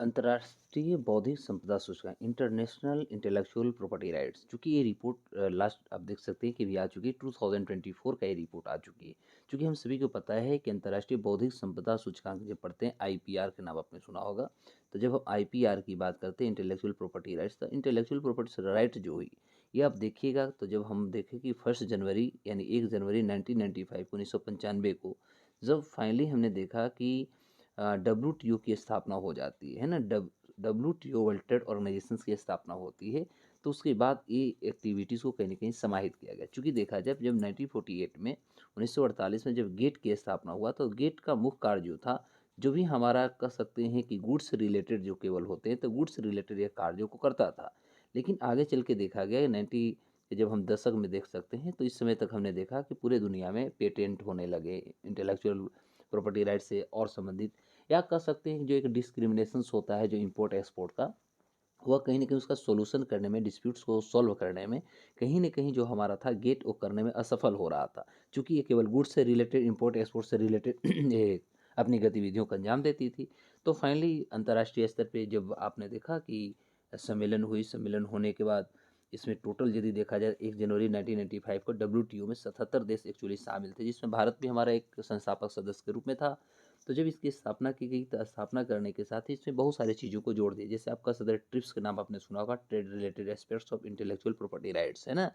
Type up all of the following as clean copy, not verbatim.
अंतर्राष्ट्रीय बौद्धिक संपदा सूचकांक इंटरनेशनल इंटेलेक्चुअल प्रॉपर्टी राइट्स, चूँकि ये रिपोर्ट लास्ट आप देख सकते हैं कि भी आ चुकी है, 2024 का ये रिपोर्ट आ चुकी है। चूँकि हम सभी को पता है कि अंतर्राष्ट्रीय बौद्धिक संपदा सूचकांक जब पढ़ते हैं, आईपीआर के नाम आपने सुना होगा। तो जब हम आईपीआर की बात करते हैं, इंटेलेक्चुअल प्रॉपर्टी राइट्स, तो इंटेलेक्चुअल प्रॉपर्टी राइट जो हुई, ये आप देखिएगा तो जब हम देखें कि 1 जनवरी यानी 1 जनवरी 1995 1995 को जब फाइनली हमने देखा कि डब्ल्यूटीओ की स्थापना हो जाती है ना, डब्ल्यूटीओ वर्ल्ड ट्रेड ऑर्गेनाइजेशंस की स्थापना होती है। तो उसके बाद ये एक्टिविटीज़ को कहीं न कहीं समाहित किया गया। चूँकि देखा जाए जब 1948 में 1948 में जब गेट की स्थापना हुआ, तो गेट का मुख्य कार्य जो था, जो भी हमारा कह सकते हैं कि गुड्स से रिलेटेड जो केवल होते हैं, तो गुड्स से रिलेटेड ये कार्यों को करता था। लेकिन आगे चल के देखा गया 90 जब हम दशक में देख सकते हैं, तो इस समय तक हमने देखा कि पूरे दुनिया में पेटेंट होने लगे, इंटेलेक्चुअल प्रॉपर्टी राइट से और संबंधित, या कह सकते हैं कि जो एक डिस्क्रिमिनेशंस होता है जो इंपोर्ट एक्सपोर्ट का, वह कहीं न कहीं उसका सॉल्यूशन करने में, डिस्प्यूट्स को सॉल्व करने में, कहीं न कहीं जो हमारा था गेट वो करने में असफल हो रहा था। चूँकि ये केवल गुड्स से रिलेटेड, इंपोर्ट एक्सपोर्ट से रिलेटेड ये अपनी गतिविधियों को अंजाम देती थी। तो फाइनली अंतर्राष्ट्रीय स्तर पे जब आपने देखा कि सम्मेलन हुई, सम्मेलन होने के बाद इसमें टोटल यदि देखा जाए 1 जनवरी 1995 को डब्ल्यूटीओ में 77 देश एक्चुअली शामिल थे, जिसमें भारत भी हमारा एक संस्थापक सदस्य के रूप में था। तो जब इसकी स्थापना की गई, तो स्थापना करने के साथ ही इसमें बहुत सारी चीज़ों को जोड़ दिया। जैसे आपका सदर ट्रिप्स का नाम आपने सुना होगा, trade related aspects of intellectual property rights, है ना?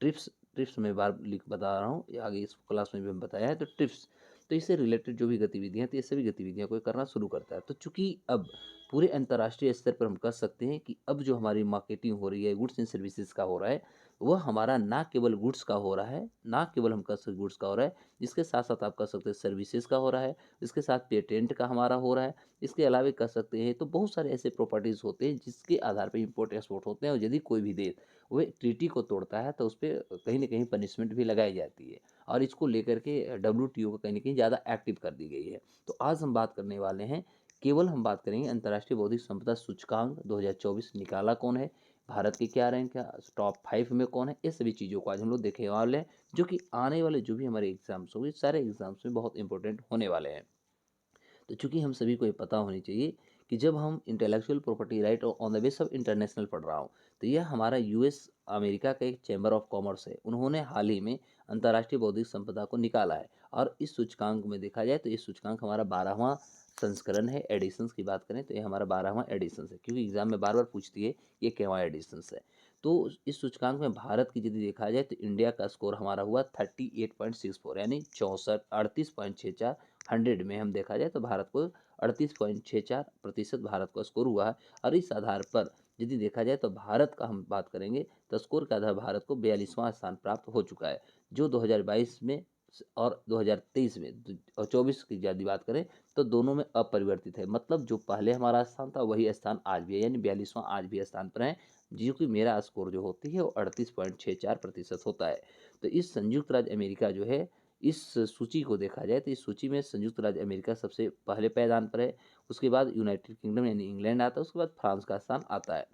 ट्रिप्स ट्रिप्स मैं बार लिख बता रहा हूँ, ये आगे इस क्लास में भी हम बताया है, तो ट्रिप्स, तो इससे रिलेटेड जो भी गतिविधियाँ हैं, तो ये सभी गतिविधियों को ये करना शुरू करता है। तो चूँकि अब पूरे अंतर्राष्ट्रीय स्तर पर हम कह सकते हैं कि अब जो हमारी मार्केटिंग हो रही है, गुड्स एंड सर्विसेज़ का हो रहा है, वह हमारा ना केवल गुड्स का हो रहा है, ना केवल हम कह सकते गुड्स का हो रहा है, इसके साथ-साथ आप कह सकते हैं सर्विसेज़ का हो रहा है, इसके साथ पेटेंट का हमारा हो रहा है। इसके अलावा कह सकते हैं तो बहुत सारे ऐसे प्रॉपर्टीज़ होते हैं जिसके आधार पे इम्पोर्ट एक्सपोर्ट होते हैं, और यदि कोई भी देश वो ट्रीटी को तोड़ता है, तो उस पे कहीं न कहीं पनिशमेंट भी लगाई जाती है, और इसको लेकर के डब्ल्यूटीओ को कहीं न कहीं ज़्यादा एक्टिव कर दी गई है। तो आज हम बात करने वाले हैं, केवल हम बात करेंगे अंतर्राष्ट्रीय बौद्धिक संपदा सूचकांक 2024 निकाला कौन है, भारत की क्या रैंक है, टॉप 5 में कौन है, ये सभी चीज़ों को आज हम लोग देखने वाले हैं, जो कि आने वाले जो भी हमारे एग्ज़ाम्स होंगे, सारे एग्ज़ाम्स में बहुत इंपॉर्टेंट होने वाले हैं। तो चूँकि हम सभी को ये पता होनी चाहिए कि जब हम इंटेलेक्चुअल प्रॉपर्टी राइट और on the base of international पढ़ रहा हूँ, तो यह हमारा यूएस अमेरिका का एक चैम्बर ऑफ कॉमर्स है। उन्होंने हाल ही में अंतर्राष्ट्रीय बौद्धिक संपदा को निकाला है, और इस सूचकांक में देखा जाए तो ये सूचकांक हमारा 12वां संस्करण है। एडिशंस की बात करें तो ये हमारा 12वां एडिशंस है, क्योंकि एग्जाम में बार बार पूछती है ये कैवां एडिशंस है। तो इस सूचकांक में भारत की यदि देखा जाए तो इंडिया का स्कोर हमारा हुआ 38.64, यानी 38.64 100 में हम देखा जाए तो भारत को 38.64% भारत का स्कोर हुआ है। और इस आधार पर यदि देखा जाए तो भारत का हम बात करेंगे, तो स्कोर के आधार भारत को 42वां स्थान प्राप्त हो चुका है, जो 2022 में और 2023 में और 24 की यदि बात करें तो दोनों में अपरिवर्तित है। मतलब जो पहले हमारा स्थान था वही स्थान आज भी है, यानी 42वां आज भी स्थान पर है, जो कि मेरा स्कोर जो होती है वो 38.64% होता है। तो इस संयुक्त राज्य अमेरिका जो है, इस सूची को देखा जाए तो इस सूची में संयुक्त राज्य अमेरिका सबसे पहले पायदान पर है। उसके बाद यूनाइटेड किंगडम यानी इंग्लैंड आता है, उसके बाद फ्रांस का स्थान आता है।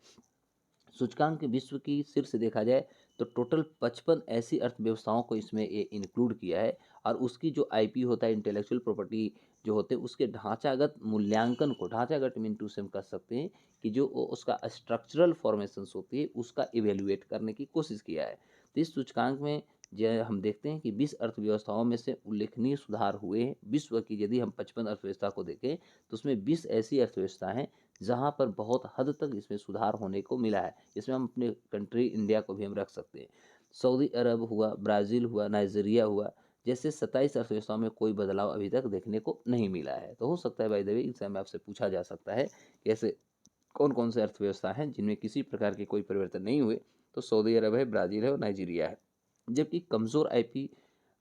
सूचकांक विश्व की शीर्ष देखा जाए तो टोटल 55 ऐसी अर्थव्यवस्थाओं को इसमें ये इंक्लूड किया है, और उसकी जो आईपी होता है, इंटेलेक्चुअल प्रॉपर्टी जो होते हैं, उसके ढांचागत मूल्यांकन को, ढांचागत मीन टू से हम कह सकते हैं कि जो उसका स्ट्रक्चरल फॉर्मेशंस होती है उसका इवेल्युएट करने की कोशिश किया है। तो इस सूचकांक में जो हम देखते हैं कि 20 अर्थव्यवस्थाओं में से उल्लेखनीय सुधार हुए हैं। विश्व की यदि हम 55 अर्थव्यवस्था को देखें तो उसमें 20 ऐसी अर्थव्यवस्था हैं जहाँ पर बहुत हद तक इसमें सुधार होने को मिला है। इसमें हम अपने कंट्री इंडिया को भी हम रख सकते हैं। सऊदी अरब हुआ, ब्राज़ील हुआ, नाइजीरिया हुआ, जैसे 27 अर्थव्यवस्थाओं में कोई बदलाव अभी तक देखने को नहीं मिला है। तो हो सकता है बाय द वे एग्ज़ाम में आपसे पूछा जा सकता है कि ऐसे कौन-कौन से अर्थव्यवस्था हैं जिनमें किसी प्रकार के कोई परिवर्तन नहीं हुए, तो सऊदी अरब है, ब्राज़ील है और नाइजीरिया है। जबकि कमज़ोर आईपी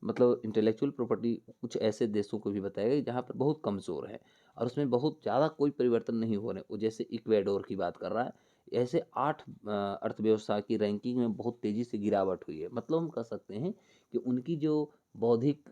मतलब इंटेलेक्चुअल प्रॉपर्टी कुछ ऐसे देशों को भी बताया गया जहाँ पर बहुत कमज़ोर है, और उसमें बहुत ज़्यादा कोई परिवर्तन नहीं हो रहे। वो जैसे इक्वाडोर की बात कर रहा है, ऐसे 8 अर्थव्यवस्था की रैंकिंग में बहुत तेज़ी से गिरावट हुई है। मतलब हम कह सकते हैं कि उनकी जो बौद्धिक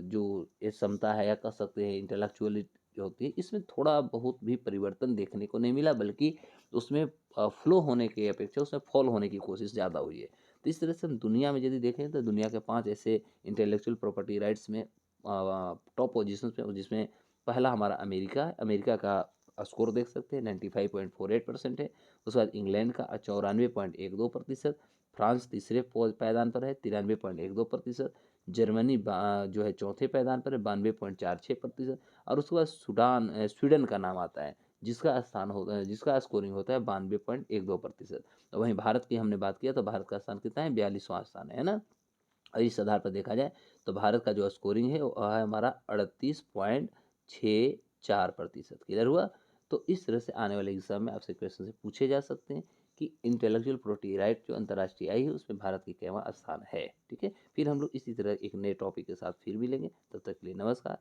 जो ये क्षमता है, या कह सकते हैं इंटेलेक्चुअल जो होती है, इसमें थोड़ा बहुत भी परिवर्तन देखने को नहीं मिला, बल्कि उसमें फ्लो होने की अपेक्षा उसमें फॉल होने की कोशिश ज़्यादा हुई है। तो इस तरह से हम दुनिया में यदि देखें तो दुनिया के 5 ऐसे इंटेलेक्चुअल प्रॉपर्टी राइट्स में टॉप पोजीशंस पे, जिसमें पहला हमारा अमेरिका है। अमेरिका का स्कोर देख सकते हैं 95.48% है। उसके बाद इंग्लैंड का 94.12%, फ्रांस तीसरे पायदान पर है 93.12%, जर्मनी जो है चौथे पायदान पर है 92.46%, और उसके बाद स्वीडन का नाम आता है जिसका स्थान होता है, जिसका स्कोरिंग होता है 92.12%। तो वहीं भारत की हमने बात किया तो भारत का स्थान कितना है, 42वां स्थान है ना। और इस आधार पर देखा जाए तो भारत का जो स्कोरिंग है वो है हमारा 38.64%। क्लियर हुआ। तो इस तरह से आने वाले एग्जाम में आपसे क्वेश्चन से पूछे जा सकते हैं कि इंटेलेक्चुअल प्रॉपर्टी राइट जो अंतर्राष्ट्रीय आई है उसमें भारत की केवल स्थान है। ठीक है, फिर हम लोग इसी तरह एक नए टॉपिक के साथ फिर मिलेंगे, तब तक के लिए नमस्कार।